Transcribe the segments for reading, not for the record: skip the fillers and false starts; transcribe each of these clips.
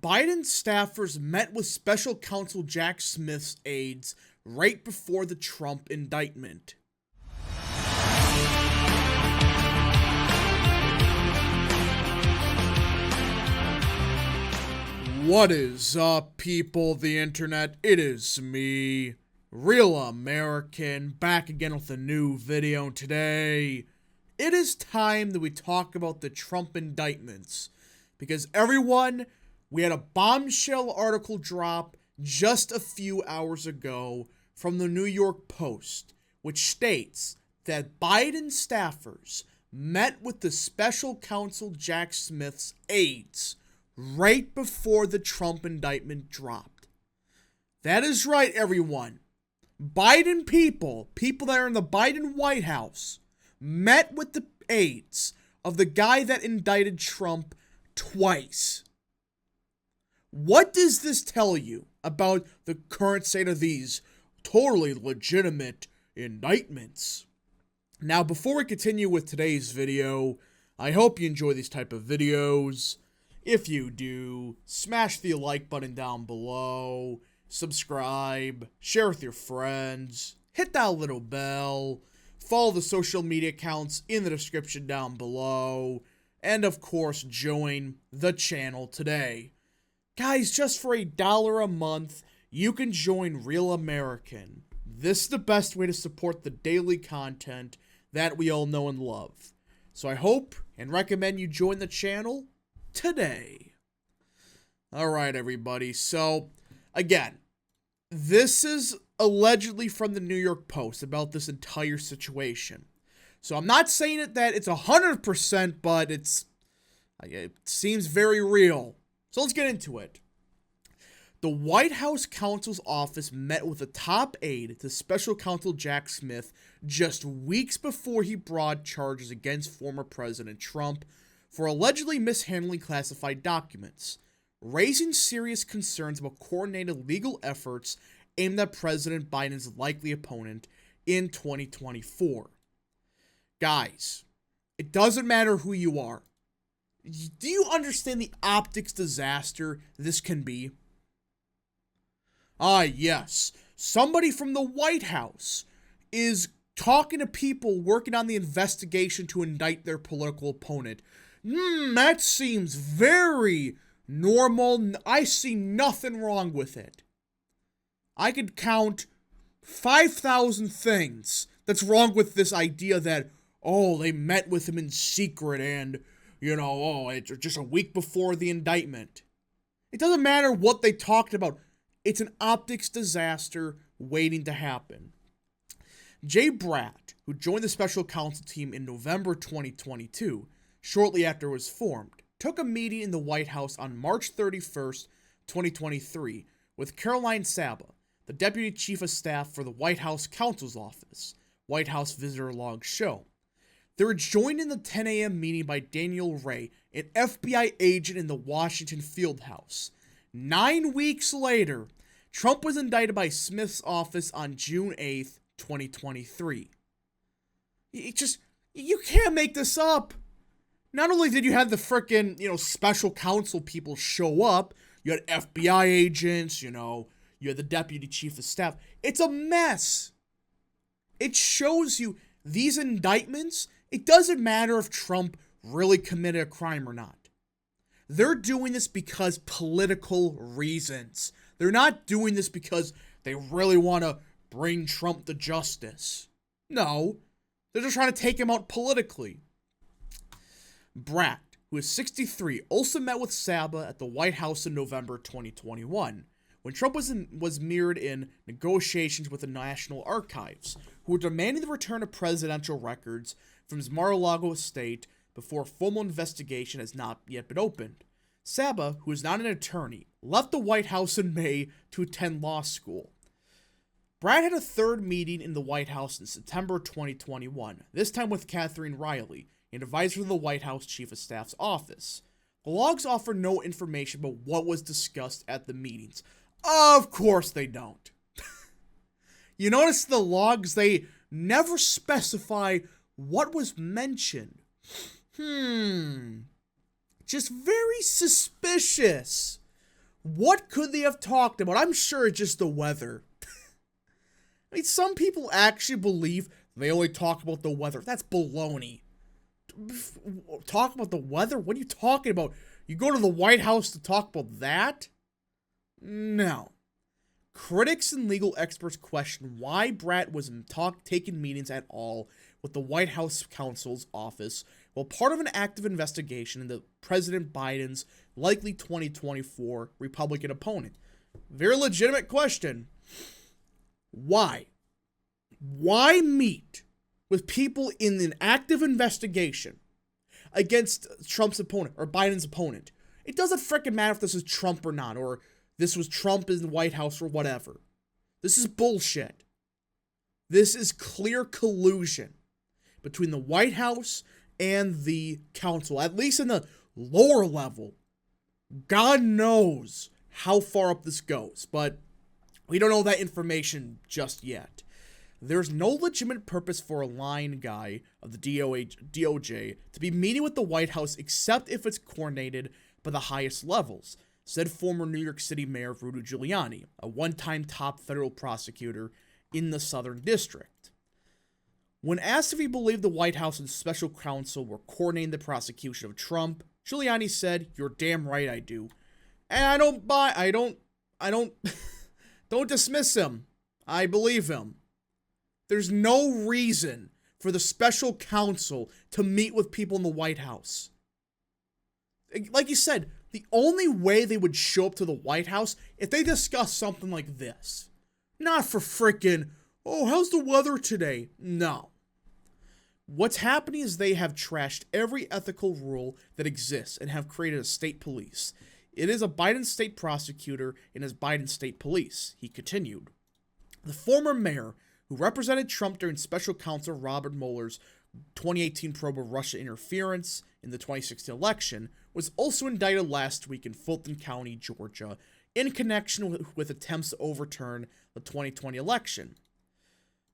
Biden staffers met with special counsel Jack Smith's aides right before the Trump indictment. What is up, people of the internet? It is me, Real American, back again with a new video. Today, it is time that we talk about the Trump indictments. Because everyone, we had a bombshell article drop just a few hours ago from the New York Post, which states that Biden staffers met with the special counsel Jack Smith's aides right before the Trump indictment dropped. That is right, everyone. Biden people that are in the Biden White House, met with the aides of the guy that indicted Trump twice. What does this tell you about the current state of these totally legitimate indictments? Now, before we continue with today's video, I hope you enjoy these type of videos. If you do, smash the like button down below, subscribe, share with your friends, hit that little bell, follow the social media accounts in the description down below, and of course, join the channel today. Guys, just for $1 a month, you can join Real American. This is the best way to support the daily content that we all know and love. So I hope and recommend you join the channel today. Alright, everybody. So, again, this is allegedly from the New York Post about this entire situation. So I'm not saying that it's 100%, but it seems very real. So let's get into it. The White House counsel's office met with a top aide to special counsel Jack Smith just weeks before he brought charges against former President Trump for allegedly mishandling classified documents, raising serious concerns about coordinated legal efforts aimed at President Biden's likely opponent in 2024. Guys, it doesn't matter who you are. Do you understand the optics disaster this can be? Ah, yes. Somebody from the White House is talking to people working on the investigation to indict their political opponent. That seems very normal. I see nothing wrong with it. I could count 5,000 things that's wrong with this idea that, oh, they met with him in secret and, it's just a week before the indictment. It doesn't matter what they talked about. It's an optics disaster waiting to happen. Jay Bratt, who joined the special counsel team in November 2022, shortly after it was formed, took a meeting in the White House on March 31st, 2023, with Caroline Saba, the Deputy Chief of Staff for the White House Counsel's Office, White House Visitor Logs show. They were joined in the 10 a.m. meeting by Daniel Ray, an FBI agent in the Washington field house. 9 weeks later, Trump was indicted by Smith's office on June 8th, 2023. You can't make this up. Not only did you have the frickin', special counsel people show up, you had FBI agents, you had the deputy chief of staff. It's a mess. It shows you these indictments, it doesn't matter if Trump really committed a crime or not. They're doing this because political reasons. They're not doing this because they really want to bring Trump to justice. No, they're just trying to take him out politically. Bratt, who is 63, also met with Saba at the White House in November 2021, when Trump was mirrored in negotiations with the National Archives, who were demanding the return of presidential records from his Mar-a-Lago estate before a formal investigation has not yet been opened. Saba, who is not an attorney, left the White House in May to attend law school. Bratt had a third meeting in the White House in September 2021, this time with Catherine Riley, an advisor to the White House Chief of Staff's office. The logs offer no information about what was discussed at the meetings. Of course they don't. You notice the logs, they never specify what was mentioned. Just very suspicious. What could they have talked about? I'm sure it's just the weather. I mean, some people actually believe they only talk about the weather. That's baloney. Talk about the weather? What are you talking about? You go to the White House to talk about that? No. Critics and legal experts question why Brat was taking meetings at all with the White House counsel's office while part of an active investigation into President Biden's likely 2024 Republican opponent. Very legitimate question. Why? Why meet with people in an active investigation against Trump's opponent or Biden's opponent? It doesn't freaking matter if this is Trump or not, or this was Trump in the White House or whatever. This is bullshit. This is clear collusion between the White House and the council, at least in the lower level. God knows how far up this goes, but we don't know that information just yet. There's no legitimate purpose for a line guy of the DOJ to be meeting with the White House except if it's coordinated by the highest levels, said former New York City Mayor Rudy Giuliani, a one-time top federal prosecutor in the Southern District. When asked if he believed the White House and special counsel were coordinating the prosecution of Trump, Giuliani said, "You're damn right I do. And don't dismiss him. I believe him. There's no reason for the special counsel to meet with people in the White House. Like you said, the only way they would show up to the White House if they discuss something like this. Not for frickin', oh, how's the weather today? No. What's happening is they have trashed every ethical rule that exists and have created a state police. It is a Biden state prosecutor and his Biden state police," he continued. The former mayor, who represented Trump during special counsel Robert Mueller's 2018 probe of Russia interference in the 2016 election, was also indicted last week in Fulton County, Georgia, in connection with attempts to overturn the 2020 election.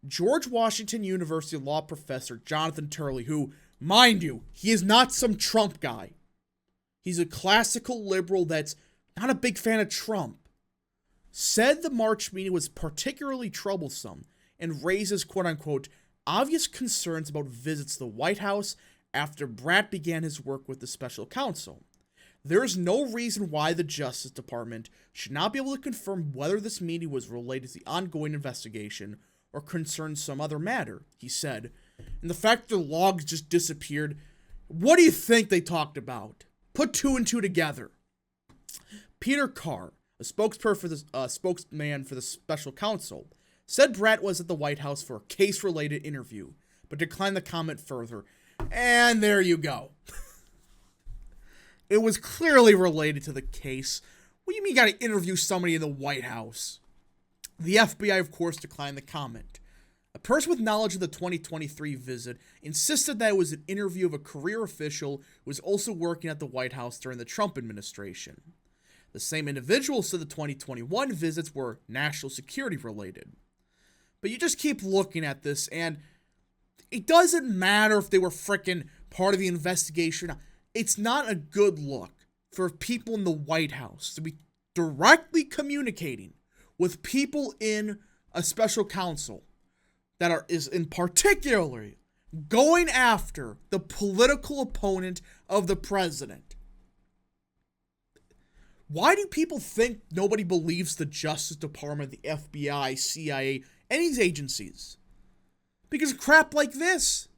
George Washington University law professor Jonathan Turley, who, mind you, he is not some Trump guy. He's a classical liberal that's not a big fan of Trump, said the March meeting was particularly troublesome and raises, quote-unquote, obvious concerns about visits to the White House after Brat began his work with the special counsel. There is no reason why the Justice Department should not be able to confirm whether this meeting was related to the ongoing investigation or concerned some other matter, he said. And the fact the logs just disappeared, what do you think they talked about? Put two and two together. Peter Carr, a spokesman for the special counsel, said Brat was at the White House for a case-related interview, but declined to comment further. And there you go. It was clearly related to the case. What do you mean you gotta interview somebody in the White House? The FBI, of course, declined the comment. A person with knowledge of the 2023 visit insisted that it was an interview of a career official who was also working at the White House during the Trump administration. The same individual said the 2021 visits were national security related. But you just keep looking at this, and it doesn't matter if they were frickin' part of the investigation. It's not a good look for people in the White House to be directly communicating with people in a special counsel that is in particularly going after the political opponent of the president. Why do people think nobody believes the Justice Department, the FBI, CIA, any of these agencies? Because of crap like this.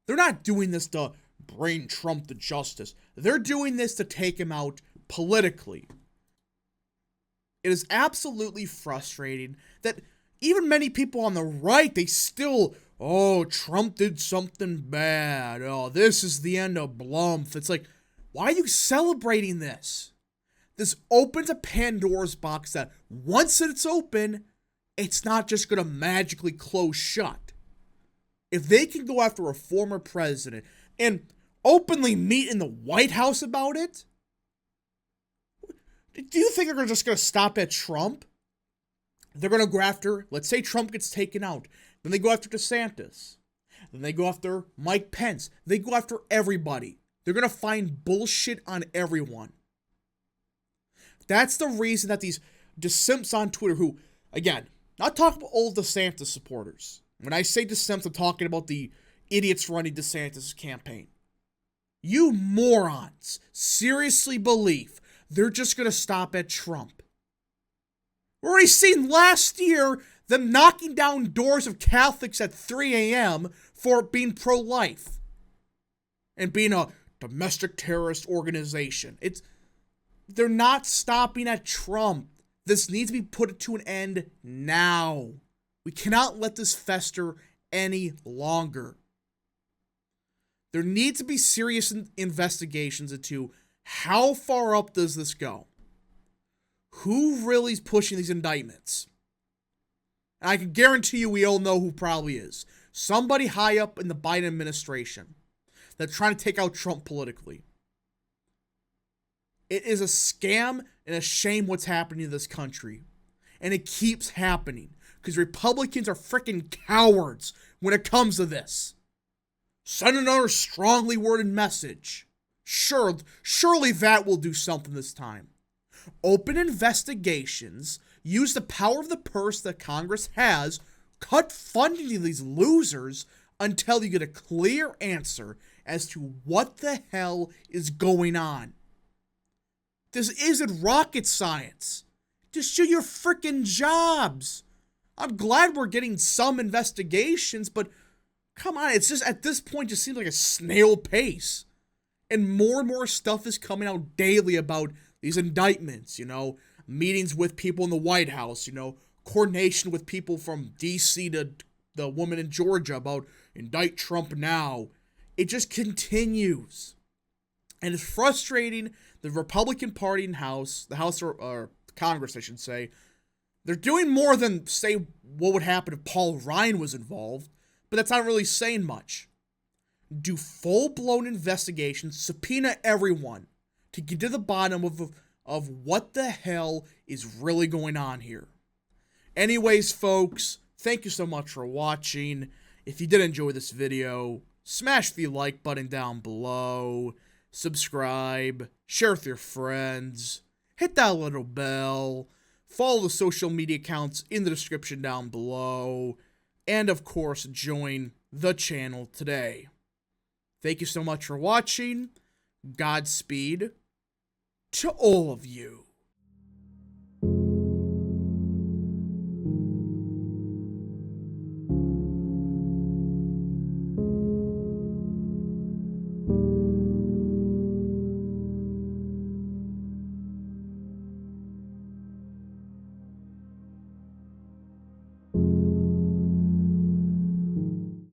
They're not doing this to bring Trump to justice. They're doing this to take him out politically. It is absolutely frustrating that even many people on the right, they still, oh, Trump did something bad. Oh, this is the end of Blumph. It's like, why are you celebrating this? This opens a Pandora's box that once it's open, it's not just going to magically close shut. If they can go after a former president and openly meet in the White House about it, do you think they're just going to stop at Trump? They're going to go after, let's say Trump gets taken out. Then they go after DeSantis. Then they go after Mike Pence. They go after everybody. They're going to find bullshit on everyone. That's the reason that these DeSimps on Twitter who, again, not talking about old DeSantis supporters. When I say DeSimps, I'm talking about the idiots running DeSantis' campaign. You morons seriously believe they're just going to stop at Trump. We've already seen last year them knocking down doors of Catholics at 3 a.m. for being pro-life and being a domestic terrorist organization. They're not stopping at Trump. This needs to be put to an end now. We cannot let this fester any longer. There needs to be serious investigations into how far up does this go? Who really is pushing these indictments? And I can guarantee you we all know who probably is. Somebody high up in the Biden administration that's trying to take out Trump politically. It is a scam and a shame what's happening in this country. And it keeps happening. Because Republicans are freaking cowards when it comes to this. Send another strongly worded message. Surely that will do something this time. Open investigations. Use the power of the purse that Congress has. Cut funding to these losers until you get a clear answer as to what the hell is going on. This isn't rocket science. Just do your freaking jobs. I'm glad we're getting some investigations, but come on, it's just at this point just seems like a snail pace. And more stuff is coming out daily about these indictments, meetings with people in the White House, coordination with people from DC to the woman in Georgia about indict Trump now. It just continues. And it's frustrating. The Republican Party in the House or Congress, I should say, they're doing more than say what would happen if Paul Ryan was involved, but that's not really saying much. Do full-blown investigations, subpoena everyone to get to the bottom of what the hell is really going on here. Anyways, folks, thank you so much for watching. If you did enjoy this video, smash the like button down below, subscribe, share with your friends, hit that little bell, follow the social media accounts in the description down below, and of course, join the channel today. Thank you so much for watching. Godspeed to all of you.